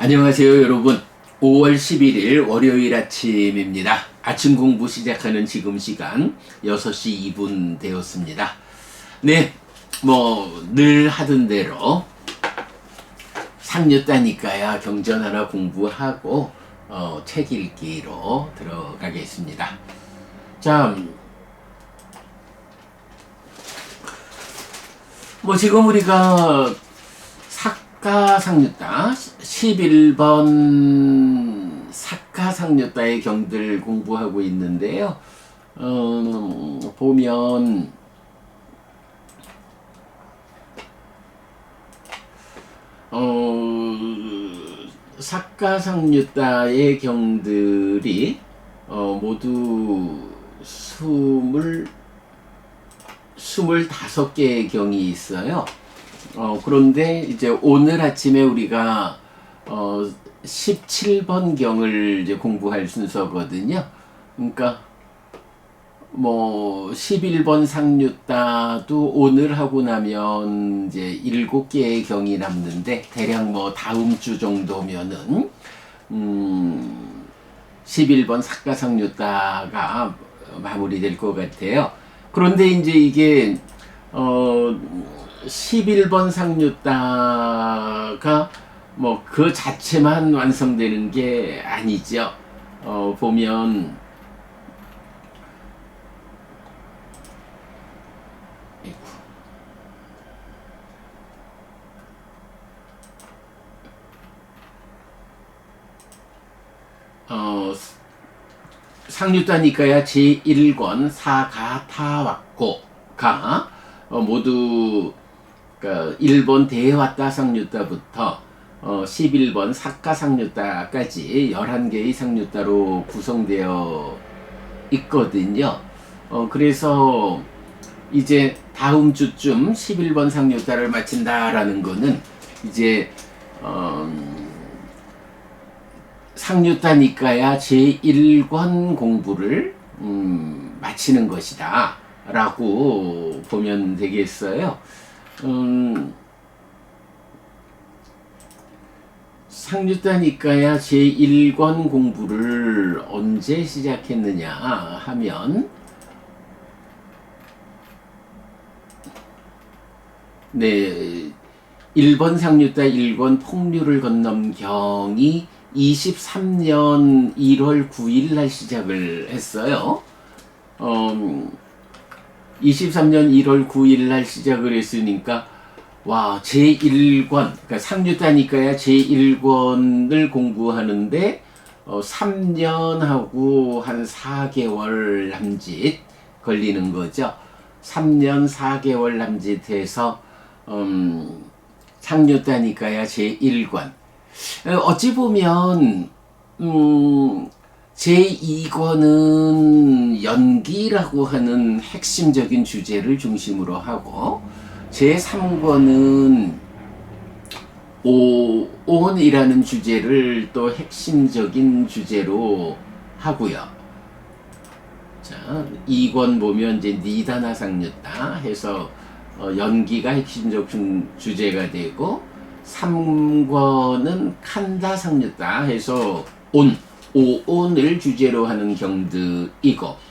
안녕하세요 여러분. 5월 11일 월요일 아침입니다. 아침 공부 시작하는 지금 시간 6시 2분 되었습니다. 네, 늘 하던 대로 상류 따니까야 경전 하나 공부하고 책 읽기로 들어가겠습니다. 자, 지금 우리가 사가상류따 11번 사가상류따의 경들 공부하고 있는데요. 보면 사가상류따의 경들이 모두 25개의 경이 있어요. 그런데 이제 오늘 아침에 우리가 17번 경을 이제 공부할 순서거든요. 그러니까 11번 상류따도 오늘 하고 나면 이제 7개의 경이 남는데 대략 다음 주 정도면은 11번 사가상류따가 마무리될 것 같아요. 그런데 이제 이게 11번 상류따가 그 자체만 완성되는 게 아니죠. 보면 상류따니까야 제1권 사가타왁고가 모두 그러니까 1번 대화따 상류따부터 11번 사가상류따까지 11개의 상류따로 구성되어 있거든요. 그래서 이제 다음 주쯤 11번 상류따를 마친다라는 거는 이제 상류따니까야 제1권 공부를 마치는 것이다 라고 보면 되겠어요. 상류따니까야 제1권 공부를 언제 시작했느냐 하면 네, 1번 상류따 1권 폭류를 건넌 경이 23년 1월 9일 날 시작을 했어요. 23년 1월 9일 날 시작을 했으니까 제1권 그러니까 상류따니까야 제1권을 공부하는데 3년하고 한 4개월 남짓 걸리는 거죠. 3년 4개월 남짓해서 상류따니까야 제1권 어찌 보면 제2권은 연기라고 하는 핵심적인 주제를 중심으로 하고 제3권은 오온이라는 주제를 또 핵심적인 주제로 하고요. 자, 2권 보면 이제 니다나 상류따 해서 연기가 핵심적 주제가 되고 3권은 칸다 상류따 해서 오온을 주제로 하는 경들이고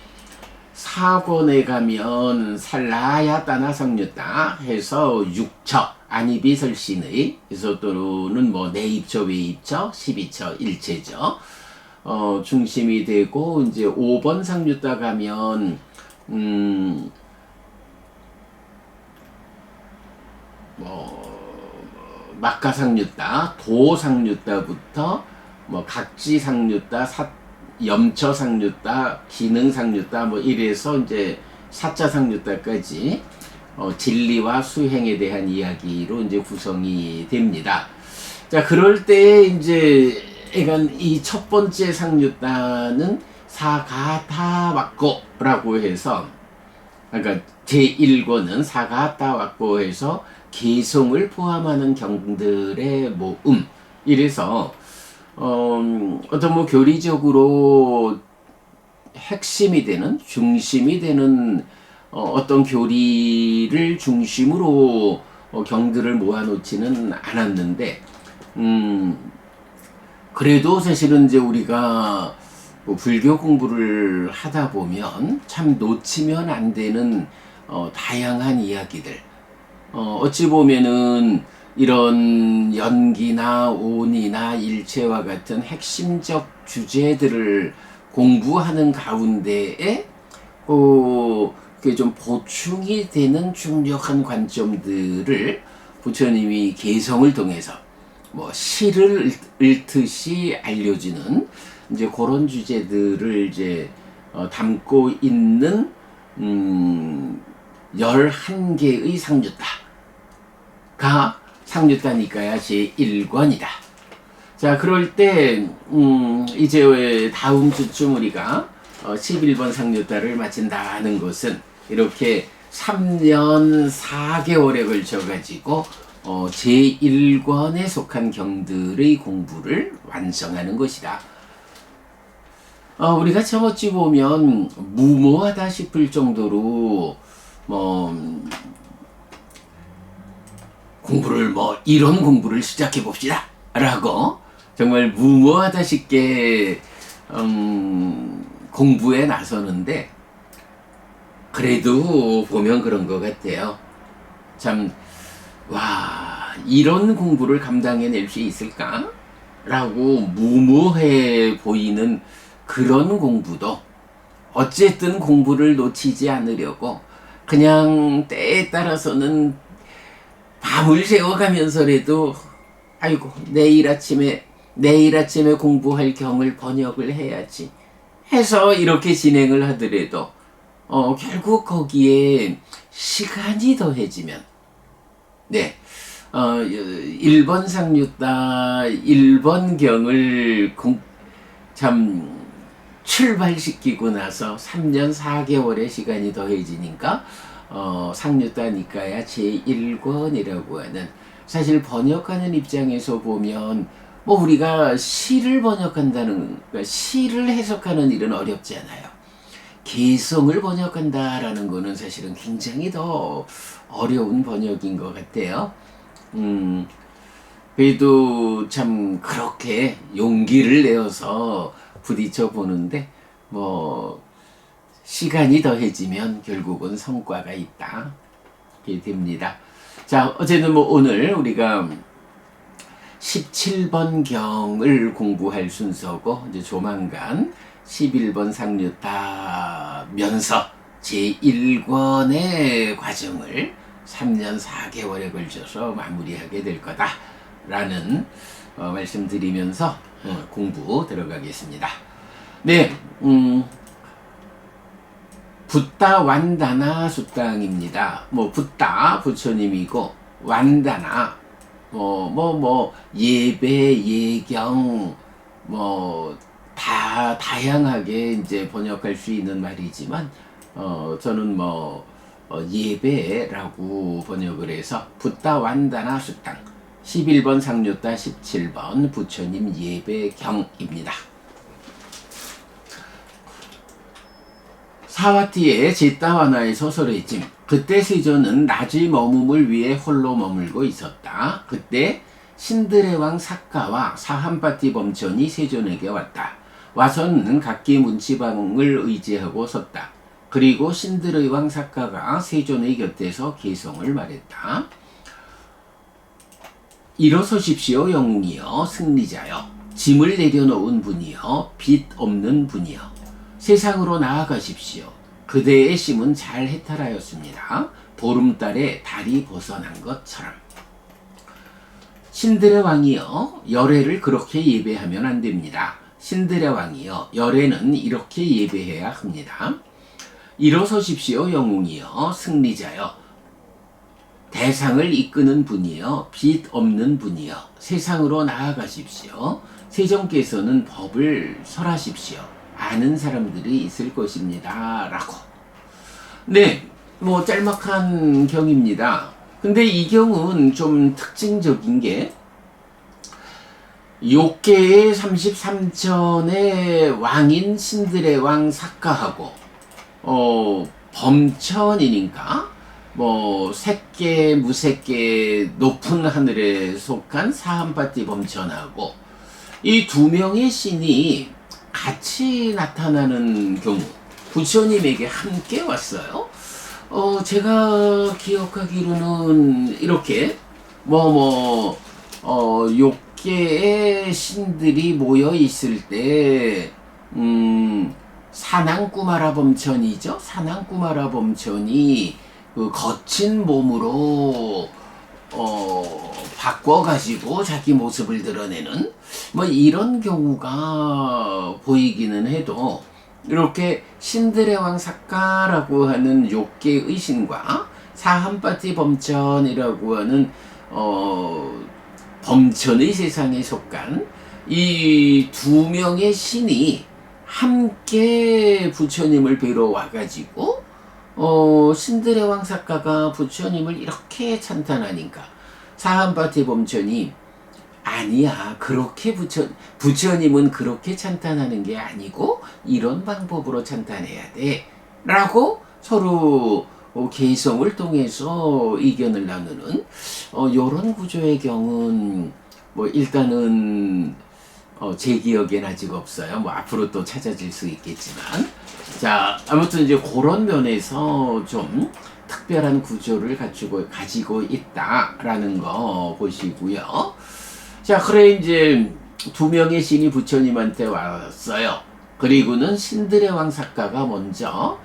4권에 가면 살라야 따나 상류따 해서 6처 안이비설신의 해서 또는 내입처 외입처 12처 일체죠 중심이 되고 이제 5번 상류따 가면 막가상류따 도상류따부터 각지상류따 염처상류따 기능상류따 이래서 이제 사자상류따까지 진리와 수행에 대한 이야기로 이제 구성이 됩니다. 자, 그럴 때 이제 이 첫 번째 상류따는 사가타왁고라고 해서 그러니까 제1권은 사가타왁고 해서 개성을 포함하는 경들의 모음 이래서 어떤 교리적으로 핵심이 되는 중심이 되는 어떤 교리를 중심으로 경들을 모아놓지는 않았는데 그래도 사실은 이제 우리가 뭐 불교 공부를 하다 보면 참 놓치면 안 되는 다양한 이야기들, 어찌 보면은 이런 연기나 온이나 일체와 같은 핵심적 주제들을 공부하는 가운데에 그게 좀 보충이 되는 중요한 관점들을 부처님이 개성을 통해서 뭐 시를 읽듯이 알려주는 이제 그런 주제들을 이제 담고 있는 11개의 상류타가 상류타 니까야 제1권이다. 자, 그럴 때 이제 다음 주쯤 우리가 11번 상류타를 마친다는 것은 이렇게 3년 4개월에 걸쳐 가지고 제1권에 속한 경들의 공부를 완성하는 것이다. 우리가 참 어찌 보면 무모하다 싶을 정도로 공부를 이런 공부를 시작해 봅시다 라고 정말 무모하다 싶게 공부에 나서는데, 그래도 보면 그런 것 같아요. 참, 와, 이런 공부를 감당해낼 수 있을까? 라고 무모해 보이는 그런 공부도 어쨌든 공부를 놓치지 않으려고 그냥 때에 따라서는 밤을 새워가면서라도 아이고 내일 아침에 공부할 경을 번역을 해야지 해서 이렇게 진행을 하더라도 결국 거기에 시간이 더해지면 1번 상류타 1번 경을 참 출발시키고 나서 3년 4개월의 시간이 더해지니까 상류타 니까야 제1권이라고 하는, 사실 번역하는 입장에서 보면 우리가 시를 번역한다는, 그러니까 시를 해석하는 일은 어렵지 않아요. 개성을 번역한다라는 거는 사실은 굉장히 더 어려운 번역인 것 같아요. 그래도 참 그렇게 용기를 내어서 부딪혀 보는데 시간이 더해지면 결국은 성과가 있다. 이렇게 됩니다. 자, 어쨌든 오늘 우리가 17번 경을 공부할 순서고, 이제 조만간 11번 상류타 면서 제1권의 과정을 3년 4개월에 걸쳐서 마무리하게 될 거다라는 말씀드리면서 공부 들어가겠습니다. 네, 붓다 완다나 수땅입니다. 붓다 부처님이고, 완다나 예배, 예경 다 다양하게 이제 번역할 수 있는 말이지만 저는 예배라고 번역을 해서 붓다 완다나 수땅 11번 상류타 17번 부처님 예배경입니다. 사와티의 제따와나의 소설의짐. 그때 세존은 낮의 머금을 위해 홀로 머물고 있었다. 그때 신드레 왕 사카와 사한파티 범천이 세존에게 왔다. 와서는 각기 문지방을 의지하고 섰다. 그리고 신드레 왕 사카가 세존의 곁에서 개성을 말했다. 일어서십시오 영웅이여, 승리자여. 짐을 내려놓은 분이여, 빚 없는 분이여. 세상으로 나아가십시오. 그대의 심은 잘 해탈하였습니다. 보름달에 달이 벗어난 것처럼. 신드레 왕이여, 열애를 그렇게 예배하면 안 됩니다. 신드레 왕이여, 열애는 이렇게 예배해야 합니다. 일어서십시오 영웅이여, 승리자여. 대상을 이끄는 분이여, 빚 없는 분이여. 세상으로 나아가십시오. 세존께서는 법을 설하십시오. 아는 사람들이 있을 것입니다. 라고. 네, 짤막한 경입니다. 근데 이 경은 좀 특징적인 게 욕계의 33천의 왕인 신드레 왕 사카하고 범천이니까 색계 무색계 높은 하늘에 속한 사한파티 범천하고 이 두 명의 신이 같이 나타나는 경우, 부처님에게 함께 왔어요. 제가 기억하기로는 이렇게 욕계의 신들이 모여 있을 때 사낭꾸마라 범천이죠. 사낭꾸마라 범천이 그 거친 몸으로 바꿔가지고 자기 모습을 드러내는 뭐 이런 경우가 보이기는 해도, 이렇게 신들의 왕 사카라고 하는 욕계의 신과 사한파티 범천이라고 하는 범천의 세상에 속한 이 두 명의 신이 함께 부처님을 뵈러 와가지고 신들의 왕 사카가 부처님을 이렇게 찬탄하니까 사한파티 범천이 아니야, 그렇게 부처님은 그렇게 찬탄하는 게 아니고 이런 방법으로 찬탄해야 돼 라고 서로 개성을 통해서 의견을 나누는 요런 구조의 경우는 뭐 일단은 제 기억엔 아직 없어요. 뭐 앞으로 또 찾아질 수 있겠지만, 자, 아무튼 이제 그런 면에서 좀 특별한 구조를 가지고 있다라는 거 보시고요. 자, 그래 이제 두 명의 신이 부처님한테 왔어요. 그리고는 신들의 왕 사카가 먼저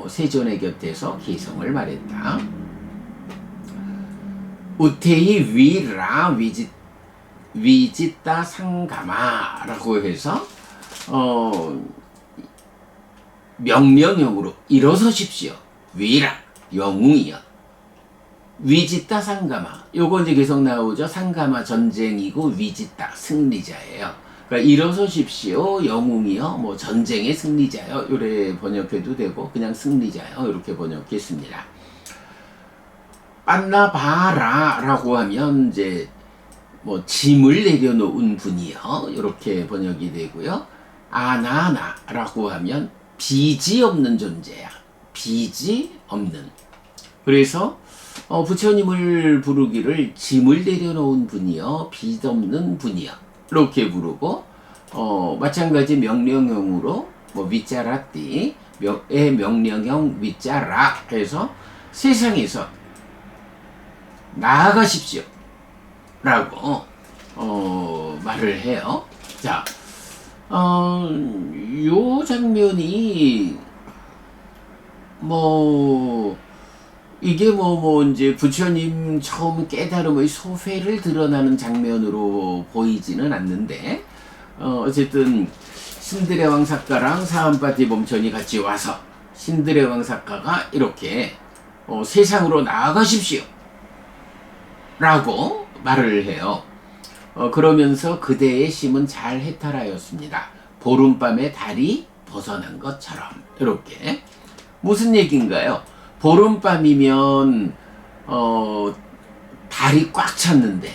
세존의 곁에서 개성을 말했다. 우테이 위라 위지따 상가마라고 해서 명령형으로 일어서십시오. 위라 영웅이여. 위지따 상가마, 요거 이제 계속 나오죠. 상가마 전쟁이고 위지따 승리자예요. 그러니까 일어서십시오 영웅이여, 뭐 전쟁의 승리자요, 요래 번역해도 되고 그냥 승리자요 이렇게 번역했습니다. 안나바라 라고 하면 이제 뭐 짐을 내려놓은 분이요, 이렇게 번역이 되고요. 아나나 라고 하면 빚이 없는 존재야, 빚이 없는. 그래서 부처님을 부르기를 짐을 내려놓은 분이요, 빚 없는 분이요 이렇게 부르고, 마찬가지 명령형으로 뭐 위짜라띠 명령형 위짜라 해서 세상에서 나아가십시오 라고 말을 해요. 자, 요 장면이 이게 이제 부처님 처음 깨달음의 소회를 드러나는 장면으로 보이지는 않는데, 어쨌든 신들의 왕 사카랑 사한파티 범천이 같이 와서 신들의 왕 사카가 이렇게 세상으로 나아가십시오 라고 말을 해요. 그러면서 그대의 심은 잘 해탈하였습니다. 보름밤에 달이 벗어난 것처럼. 이렇게 무슨 얘기인가요? 보름밤이면 달이 꽉 찼는데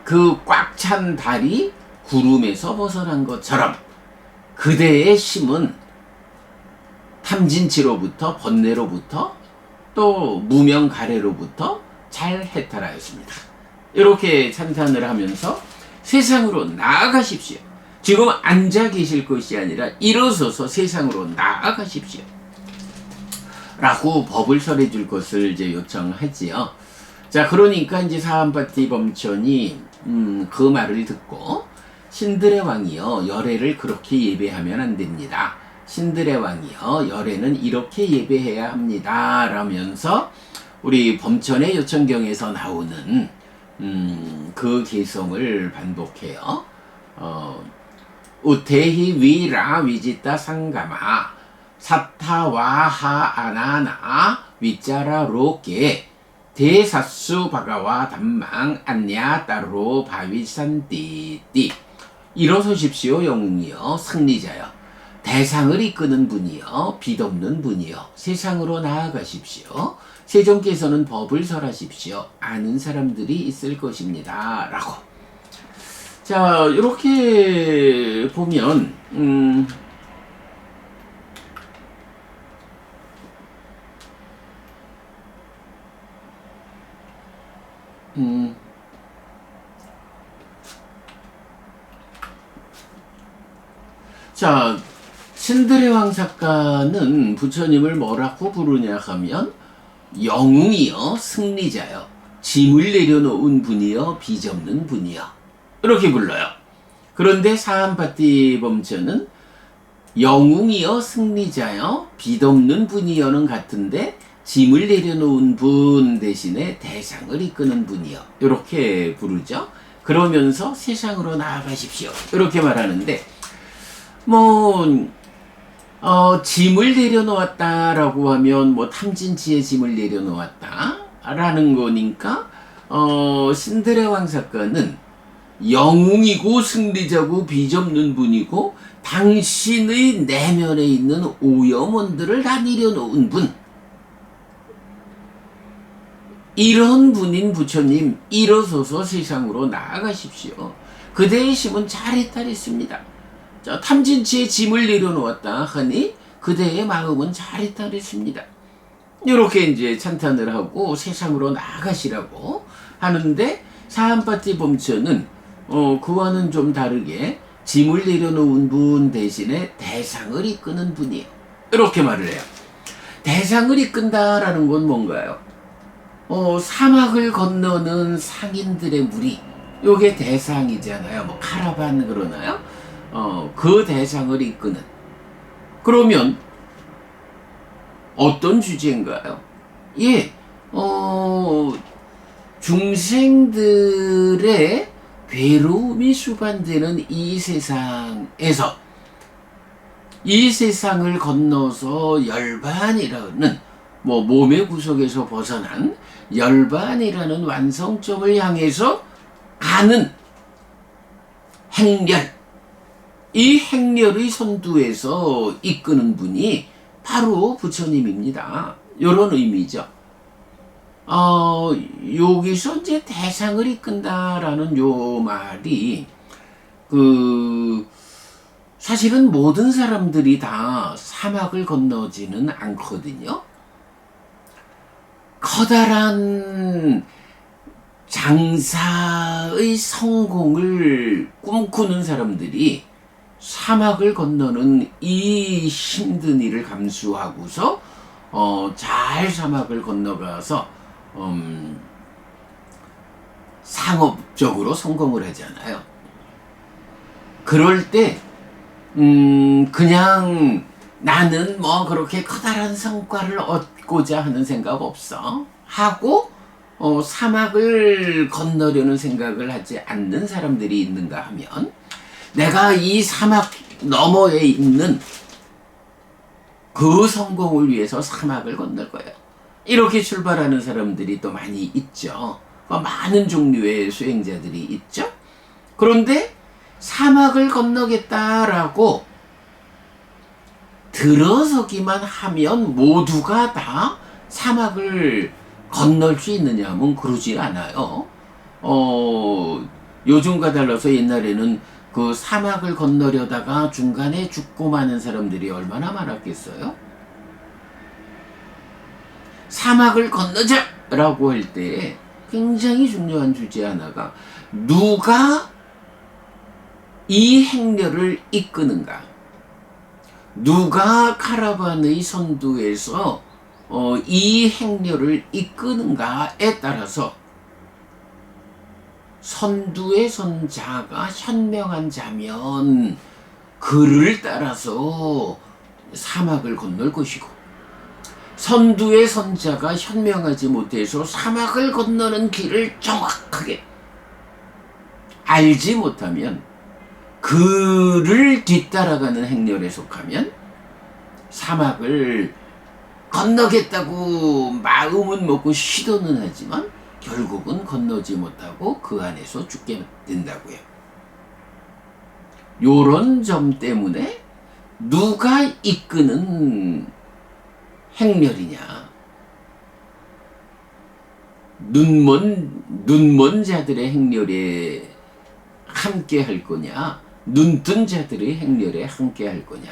그 꽉 찬 달이 구름에서 벗어난 것처럼 그대의 심은 탐진치로부터 번뇌로부터 또 무명가래로부터 잘 해탈하였습니다. 이렇게 찬탄을 하면서 세상으로 나아가십시오. 지금 앉아 계실 것이 아니라 일어서서 세상으로 나아가십시오 라고 법을 설해 줄 것을 이제 요청하지요. 자, 그러니까 이제 사한파티 범천이 그 말을 듣고, 신들의 왕이여, 열애를 그렇게 예배하면 안 됩니다. 신들의 왕이여, 열애는 이렇게 예배해야 합니다 라면서 우리 범천의 요청경에서 나오는 그 개성을 반복해요. 우테히 위라 위지따 상가마 사타와하 아나나 위짜라 로게 대사수 바가와 담망 안냐 따로 바위산띠띠. 일어서십시오 영웅이여, 승리자여, 대상을 이끄는 분이여, 빚없는 분이여, 세상으로 나아가십시오. 세종께서는 법을 설하십시오. 아는 사람들이 있을 것입니다 라고. 자, 이렇게 보면 자, 신드레왕 작가는 부처님을 뭐라고 부르냐 하면 영웅이여 승리자여 짐을 내려놓은 분이여 빚없는 분이여 이렇게 불러요. 그런데 사한파티범처는 영웅이여 승리자여 빚없는 분이여는 같은데 짐을 내려놓은 분 대신에 대상을 이끄는 분이여 이렇게 부르죠. 그러면서 세상으로 나아가십시오 이렇게 말하는데 짐을 내려놓았다라고 하면 탐진치의 짐을 내려놓았다라는 거니까 신드레왕 작가는 영웅이고 승리자고 빚없는 분이고 당신의 내면에 있는 오염원들을 다 내려놓은 분, 이런 분인 부처님 일어서서 세상으로 나아가십시오. 그대의 심은 잘했다 그랬습니다. 자, 탐진치의 짐을 내려놓았다 하니 그대의 마음은 잘했다 그랬습니다. 이렇게 이제 찬탄을 하고 세상으로 나아가시라고 하는데 사한파티 범처는 그와는 좀 다르게 짐을 내려놓은 분 대신에 대상을 이끄는 분이에요. 이렇게 말을 해요. 대상을 이끈다라는 건 뭔가요? 사막을 건너는 상인들의 무리, 요게 대상이잖아요. 카라반 그러나요? 그 대상을 이끄는. 그러면 어떤 주제인가요? 예, 중생들의 괴로움이 수반되는 이 세상에서 이 세상을 건너서 열반이라는 몸의 구석에서 벗어난 열반이라는 완성점을 향해서 가는 행렬, 이 행렬의 선두에서 이끄는 분이 바로 부처님입니다. 이런 의미죠. 여기서 이제 대상을 이끈다라는 요 말이 사실은 모든 사람들이 다 사막을 건너지는 않거든요. 커다란 장사의 성공을 꿈꾸는 사람들이 사막을 건너는 이 힘든 일을 감수하고서 잘 사막을 건너가서 상업적으로 성공을 하잖아요. 그럴 때 그냥 나는 그렇게 커다란 성과를 얻고자 하는 생각 없어 하고 사막을 건너려는 생각을 하지 않는 사람들이 있는가 하면 내가 이 사막 너머에 있는 그 성공을 위해서 사막을 건널 거예요. 이렇게 출발하는 사람들이 또 많이 있죠. 많은 종류의 수행자들이 있죠. 그런데 사막을 건너겠다라고 들어서기만 하면 모두가 다 사막을 건널 수 있느냐 하면 그러지 않아요. 요즘과 달라서 옛날에는 그 사막을 건너려다가 중간에 죽고 마는 사람들이 얼마나 많았겠어요? 사막을 건너자라고 할 때 굉장히 중요한 주제 하나가 누가 이 행렬을 이끄는가, 누가 카라반의 선두에서 이 행렬을 이끄는가에 따라서 선두의 선자가 현명한 자면 그를 따라서 사막을 건널 것이고, 선두의 선자가 현명하지 못해서 사막을 건너는 길을 정확하게 알지 못하면 그를 뒤따라가는 행렬에 속하면 사막을 건너겠다고 마음은 먹고 시도는 하지만 결국은 건너지 못하고 그 안에서 죽게 된다고요. 요런 점 때문에 누가 이끄는 행렬이냐, 눈먼 자들의 행렬에 함께 할 거냐, 눈뜬 자들의 행렬에 함께 할 거냐,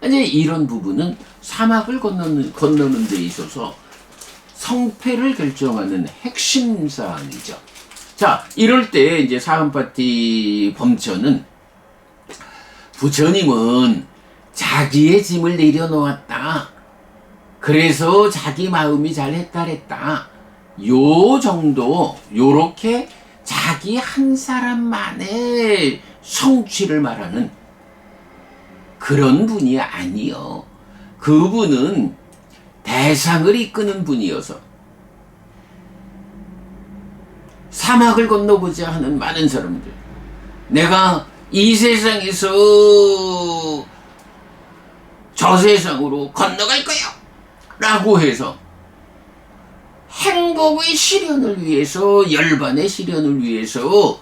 이제 이런 부분은 사막을 건너는 데 있어서 성패를 결정하는 핵심 사항이죠. 자, 이럴 때 이제 사한파티 범처는 부처님은 자기의 짐을 내려놓았다. 그래서 자기 마음이 잘 해탈했다. 요 정도, 요렇게 자기 한 사람만의 성취를 말하는 그런 분이 아니요. 그분은 대상을 이끄는 분이어서 사막을 건너보자 하는 많은 사람들, 내가 이 세상에서 저 세상으로 건너갈 거야 라고 해서 행복의 실현을 위해서, 열반의 실현을 위해서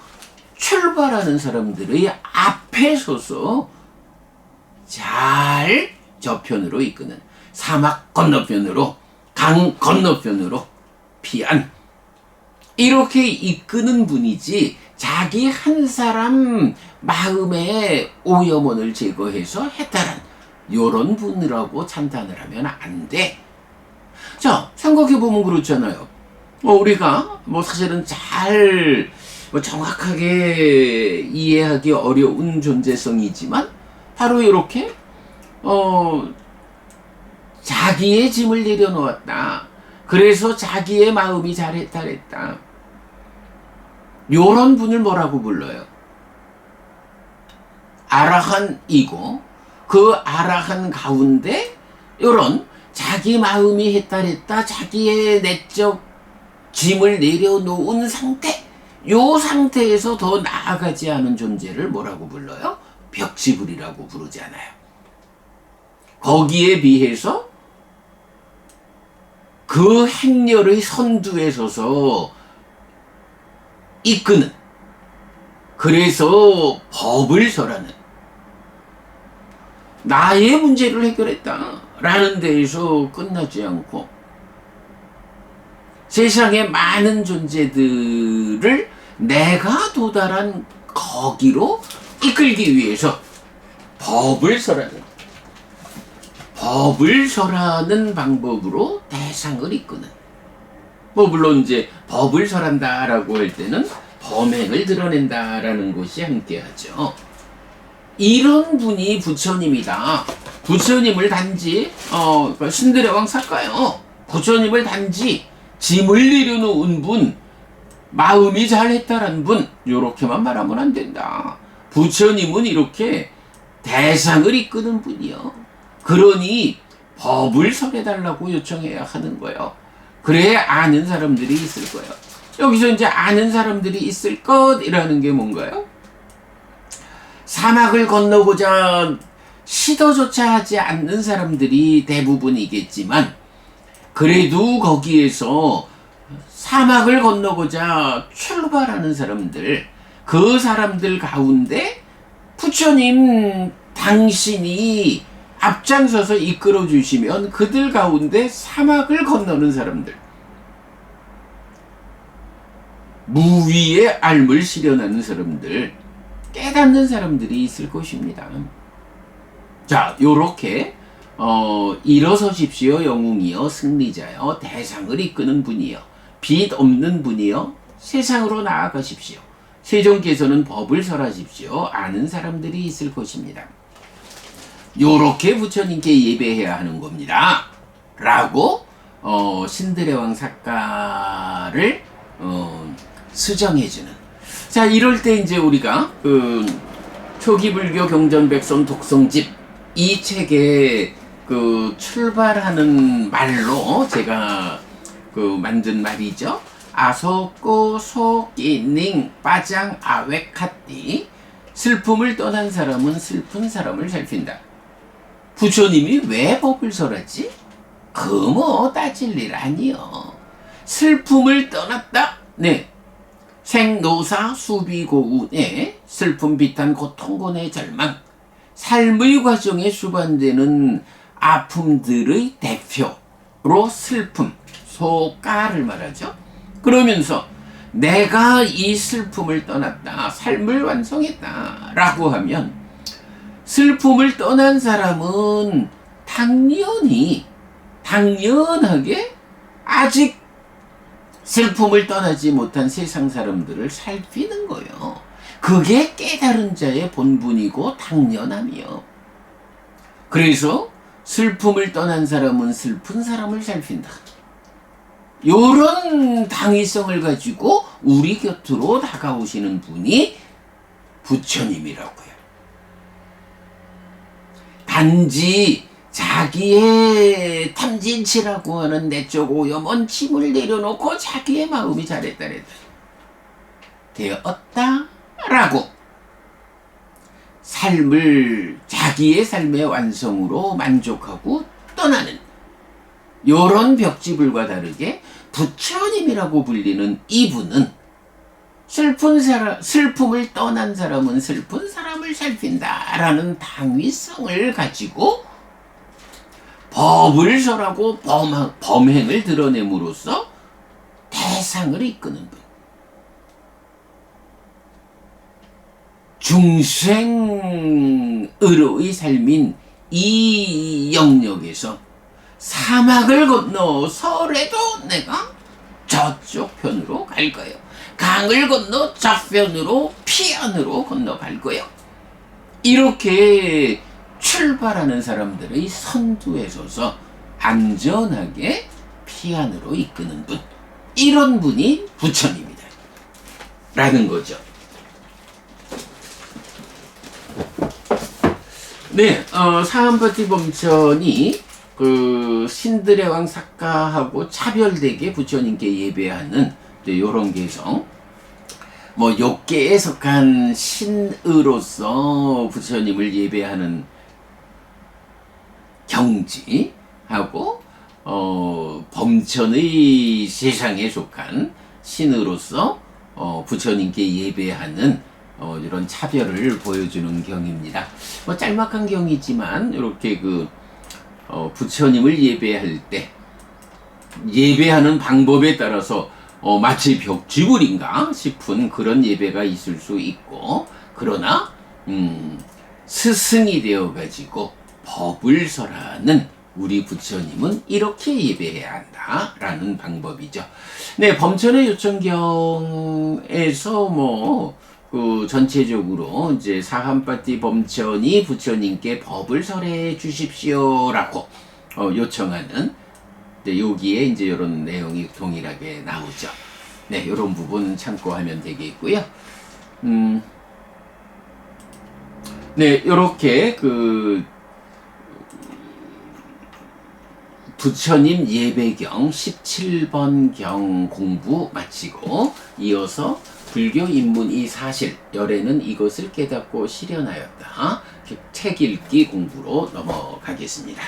출발하는 사람들의 앞에 서서 잘 저편으로 이끄는, 사막 건너편으로, 강 건너편으로 피한, 이렇게 이끄는 분이지 자기 한 사람 마음의 오염원을 제거해서 해탈한 요런 분이라고 찬탄을 하면 안 돼. 자, 생각해보면 그렇잖아요. 우리가 사실은 잘 정확하게 이해하기 어려운 존재성이지만 바로 이렇게 자기의 짐을 내려놓았다. 그래서 자기의 마음이 잘 해탈했다. 요런 분을 뭐라고 불러요? 아라한이고, 그 아라한 가운데 요런 자기 마음이 해탈했다, 자기의 내적 짐을 내려놓은 상태, 요 상태에서 더 나아가지 않은 존재를 뭐라고 불러요? 벽지불이라고 부르잖아요. 거기에 비해서 그 행렬의 선두에 서서 이끄는, 그래서 법을 설하는, 나의 문제를 해결했다 라는 데에서 끝나지 않고 세상의 많은 존재들을 내가 도달한 거기로 이끌기 위해서 법을 설하는 방법으로 대상을 이끄는, 물론 이제 법을 설한다라고 할 때는 범행을 드러낸다라는 것이 함께하죠. 이런 분이 부처님이다. 부처님을 단지 신들의 삭가요. 부처님을 단지 짐을 내려놓은 분, 마음이 잘 해탈한 분, 요렇게만 말하면 안 된다. 부처님은 이렇게 대상을 이끄는 분이요. 그러니 법을 설해달라고 요청해야 하는 거예요. 그래야 아는 사람들이 있을 거예요. 여기서 이제 아는 사람들이 있을 것이라는 게 뭔가요? 사막을 건너보자 시도조차 하지 않는 사람들이 대부분이겠지만, 그래도 거기에서 사막을 건너보자 출발하는 사람들, 그 사람들 가운데 부처님 당신이 앞장서서 이끌어 주시면 그들 가운데 사막을 건너는 사람들, 무위의 삶을 실현하는 사람들, 깨닫는 사람들이 있을 것입니다. 자, 요렇게 일어서십시오 영웅이여 승리자여, 대상을 이끄는 분이여, 빚 없는 분이여, 세상으로 나아가십시오. 세종께서는 법을 설하십시오. 아는 사람들이 있을 것입니다. 요렇게 부처님께 예배해야 하는 겁니다 라고 신들의 왕 삭가를 수정해주는. 자, 이럴 때 이제 우리가 초기불교 경전백선 독성집 이 책에 출발하는 말로 제가 만든 말이죠. 아소꼬 소끼닝 빠장 아웨카띠, 슬픔을 떠난 사람은 슬픈 사람을 살핀다. 부처님이 왜 법을 설하지? 따질 일 아니요. 슬픔을 떠났다. 네. 생노사 수비고운의 슬픔 비탄 고통곤의 절망, 삶의 과정에 수반되는 아픔들의 대표로 슬픔, 소가를 말하죠. 그러면서 내가 이 슬픔을 떠났다, 삶을 완성했다 라고 하면, 슬픔을 떠난 사람은 당연하게 아직 슬픔을 떠나지 못한 세상 사람들을 살피는 거예요. 그게 깨달은 자의 본분이고 당연함이요. 그래서 슬픔을 떠난 사람은 슬픈 사람을 살핀다. 요런 당위성을 가지고 우리 곁으로 다가오시는 분이 부처님이라고요. 단지 자기의 탐진치라고 하는 내적 오염은 짐을 내려놓고 자기의 마음이 잘했다랬다. 되었다라고 삶을 자기의 삶의 완성으로 만족하고 떠나는 요런 벽지불과 다르게 부처님이라고 불리는 이분은 슬픔을 떠난 사람은 슬픈 사람을 살핀다라는 당위성을 가지고 법을 설하고 범행을 드러냄으로써 대상을 이끄는 분. 중생으로의 삶인 이 영역에서 사막을 건너 설에도 내가 저쪽 편으로 갈 거예요. 강을 건너 저편으로 피안으로 건너갈 거예요. 이렇게 출발하는 사람들의 선두에 서서 안전하게 피안으로 이끄는 분, 이런 분이 부처님이다 라는 거죠. 네, 사한파티범천이 그 신들의 왕 사가하고 차별되게 부처님께 예배하는 요런 개성, 뭐 욕계에 속한 신으로서 부처님을 예배하는 경지하고 범천의 세상에 속한 신으로서 부처님께 예배하는 이런 차별을 보여주는 경입니다. 뭐 짤막한 경이지만 이렇게 부처님을 예배할 때 예배하는 방법에 따라서 마치 벽지불인가 싶은 그런 예배가 있을 수 있고, 그러나 스승이 되어 가지고 법을 설하는 우리 부처님은 이렇게 예배해야 한다라는 방법이죠. 네, 범천의 요청경에서 전체적으로 이제 사한파티 범천이 부처님께 법을 설해 주십시오라고 요청하는, 여기에 이제 이런 내용이 동일하게 나오죠. 네, 이런 부분 참고하면 되겠고요. 네, 이렇게 부처님 예배경 17번 경 공부 마치고 이어서 불교 입문 이 사실 열애는 이것을 깨닫고 실현하였다 책 읽기 공부로 넘어가겠습니다.